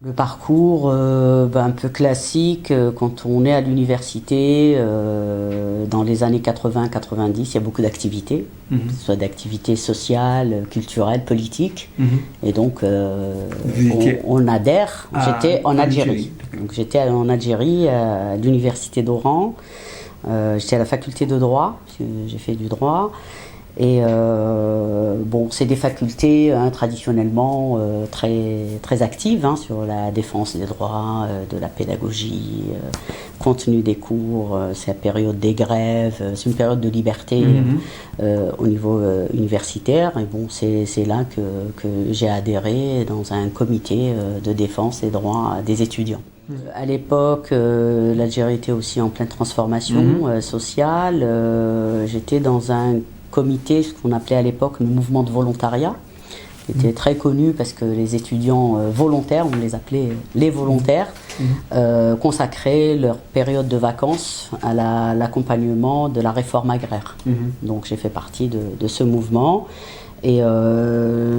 Le parcours un peu classique, quand on est à l'université, dans les années 80-90, il y a beaucoup d'activités, que ce soit d'activités sociales, culturelles, politiques. Et donc, on adhère. J'étais en Algérie. Donc, j'étais en Algérie, à l'université d'Oran. J'étais à la faculté de droit, j'ai fait du droit. Et c'est des facultés traditionnellement très actives sur la défense des droits, de la pédagogie, contenu des cours, c'est la période des grèves, c'est une période de liberté au niveau universitaire. Et c'est là que j'ai adhéré dans un comité de défense des droits des étudiants. À l'époque, l'Algérie était aussi en pleine transformation sociale. J'étais dans un comité, ce qu'on appelait à l'époque le mouvement de volontariat, qui était très connu parce que les étudiants volontaires, on les appelait les volontaires, consacraient leur période de vacances à l'accompagnement de la réforme agraire. Donc j'ai fait partie de ce mouvement. Et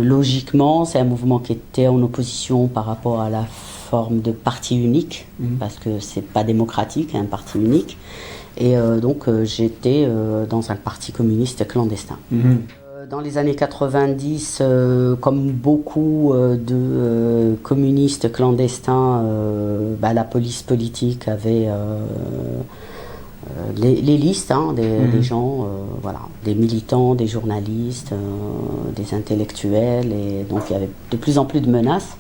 logiquement, c'est un mouvement qui était en opposition par rapport à la forme de parti unique, parce que c'est pas démocratique, un parti unique. Et j'étais dans un parti communiste clandestin. Dans les années 90, comme beaucoup de communistes clandestins, la police politique avait les listes des gens, des militants, des journalistes, des intellectuels, et donc il y avait de plus en plus de menaces.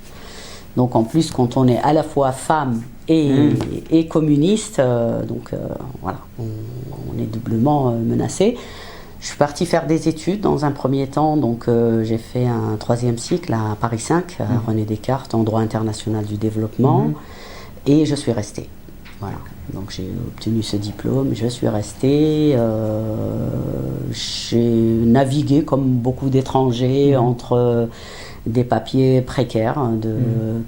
Donc en plus, quand on est à la fois femme et communiste, on est doublement menacé. Je suis partie faire des études dans un premier temps, donc j'ai fait un 3e cycle à Paris 5, à René Descartes, en droit international du développement, et je suis restée. Voilà. Donc j'ai obtenu ce diplôme, je suis restée, j'ai navigué comme beaucoup d'étrangers entre des papiers précaires de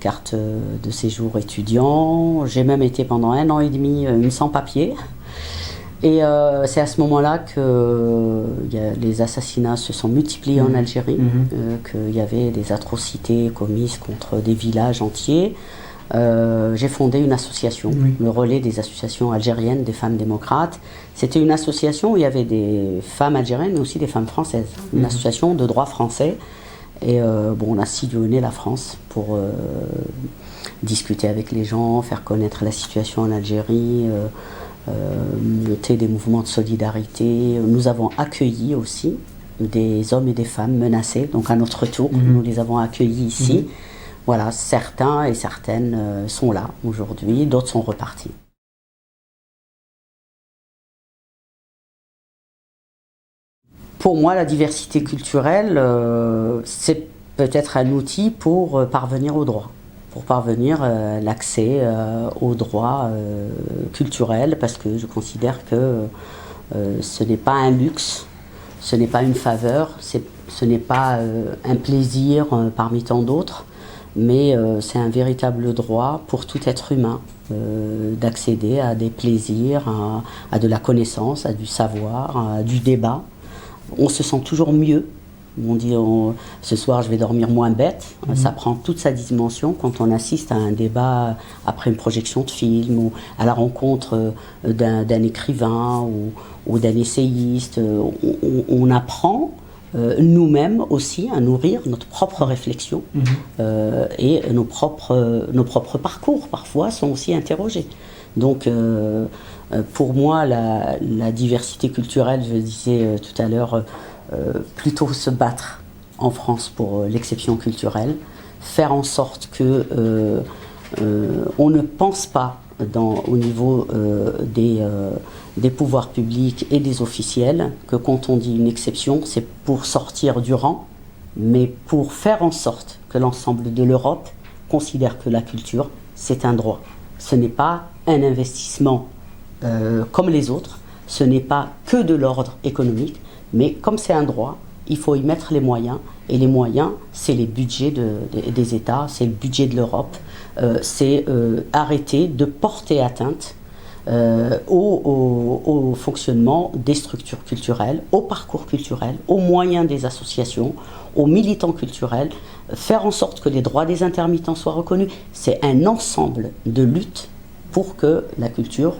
carte de séjour étudiant. J'ai même été pendant 1 an et demi une sans-papier. Et c'est à ce moment-là que les assassinats se sont multipliés en Algérie, qu'il y avait des atrocités commises contre des villages entiers. J'ai fondé une association, le relais des associations algériennes des femmes démocrates. C'était une association où il y avait des femmes algériennes mais aussi des femmes françaises, une association de droit français. Et on a sillonné la France pour discuter avec les gens, faire connaître la situation en Algérie, monter des mouvements de solidarité. Nous avons accueilli aussi des hommes et des femmes menacés, donc à notre tour, nous les avons accueillis ici. Voilà, certains et certaines sont là aujourd'hui, d'autres sont repartis. Pour moi, la diversité culturelle, c'est peut-être un outil pour parvenir au droit, pour parvenir à l'accès au droit culturel, parce que je considère que ce n'est pas un luxe, ce n'est pas une faveur, ce n'est pas un plaisir parmi tant d'autres, mais c'est un véritable droit pour tout être humain d'accéder à des plaisirs, à de la connaissance, à du savoir, à du débat. On se sent toujours mieux. On dit ce soir je vais dormir moins bête. Ça prend toute sa dimension quand on assiste à un débat après une projection de film ou à la rencontre d'un écrivain ou d'un essayiste. On apprend nous-mêmes aussi à nourrir notre propre réflexion et nos propres parcours parfois sont aussi interrogés. Donc pour moi la diversité culturelle, je disais tout à l'heure, plutôt se battre en France pour l'exception culturelle, faire en sorte que on ne pense pas au niveau des pouvoirs publics et des officiels que quand on dit une exception, c'est pour sortir du rang, mais pour faire en sorte que l'ensemble de l'Europe considère que la culture, c'est un droit. Ce n'est pas un investissement comme les autres, ce n'est pas que de l'ordre économique, mais comme c'est un droit, il faut y mettre les moyens, et les moyens, c'est les budgets des États, c'est le budget de l'Europe, c'est arrêter de porter atteinte au fonctionnement des structures culturelles, au parcours culturel, aux moyens des associations, aux militants culturels, faire en sorte que les droits des intermittents soient reconnus. C'est un ensemble de luttes pour que la culture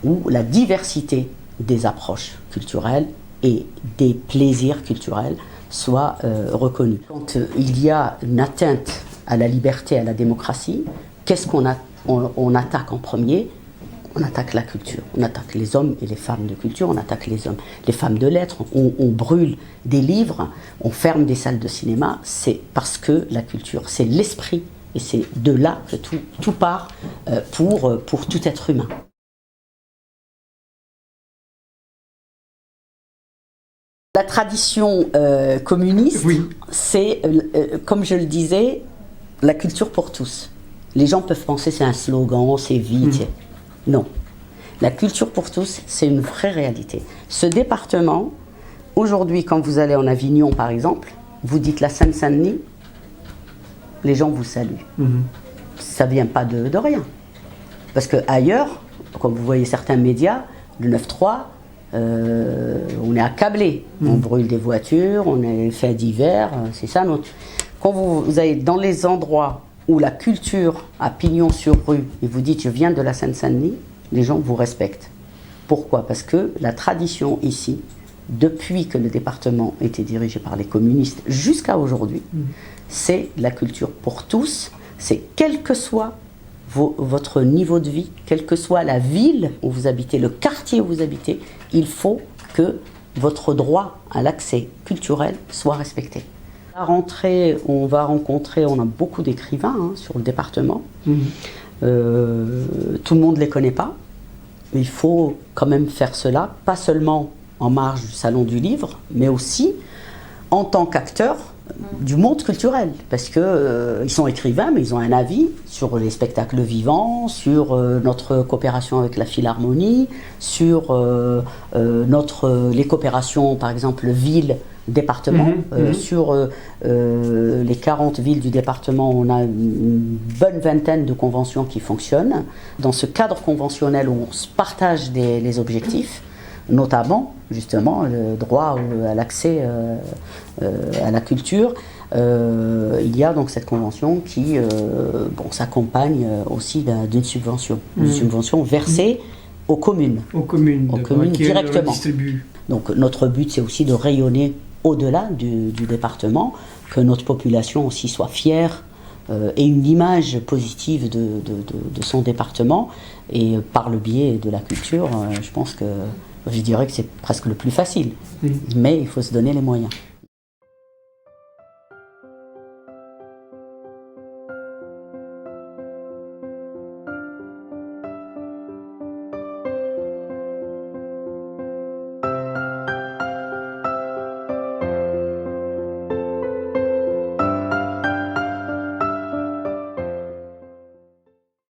ou la diversité des approches culturelles et des plaisirs culturels soit reconnue. Quand il y a une atteinte à la liberté, à la démocratie, qu'est-ce qu'on on attaque en premier? On attaque la culture, on attaque les hommes et les femmes de culture, on attaque les hommes, les femmes de lettres, on brûle des livres, on ferme des salles de cinéma. C'est parce que la culture, c'est l'esprit, et c'est de là que tout part pour tout être humain. La tradition communiste, oui, c'est, comme je le disais, la culture pour tous. Les gens peuvent penser que c'est un slogan, c'est vide. Non. La culture pour tous, c'est une vraie réalité. Ce département, aujourd'hui, quand vous allez en Avignon, par exemple, vous dites la Seine-Saint-Denis, les gens vous saluent. Ça ne vient pas de rien. Parce qu'ailleurs, comme vous voyez certains médias, le 9-3, on est accablé. On brûle des voitures, on est fait divers, c'est ça notre... Quand vous allez dans les endroits où la culture a pignon sur rue et vous dites je viens de la Seine-Saint-Denis, les gens vous respectent. Pourquoi? Parce que la tradition ici, depuis que le département était dirigé par les communistes jusqu'à aujourd'hui, c'est la culture pour tous. C'est quel que soit votre niveau de vie, quelle que soit la ville où vous habitez, le quartier où vous habitez, il faut que votre droit à l'accès culturel soit respecté. À la rentrée, on va rencontrer, on a beaucoup d'écrivains sur le département. Tout le monde ne les connaît pas. Il faut quand même faire cela, pas seulement en marge du Salon du Livre, mais aussi en tant qu'acteurs du monde culturel, parce que ils sont écrivains, mais ils ont un avis sur les spectacles vivants, sur notre coopération avec la Philharmonie, sur les coopérations, par exemple, ville-département. Sur les 40 villes du département, on a une bonne vingtaine de conventions qui fonctionnent. Dans ce cadre conventionnel où on se partage les objectifs, notamment, justement, le droit à l'accès à la culture. Il y a donc cette convention qui s'accompagne aussi d'une subvention. Une subvention versée aux communes. Aux communes directement. Donc notre but, c'est aussi de rayonner au-delà du département, que notre population aussi soit fière et une image positive de son département. Et par le biais de la culture, je pense que je dirais que c'est presque le plus facile, mais il faut se donner les moyens.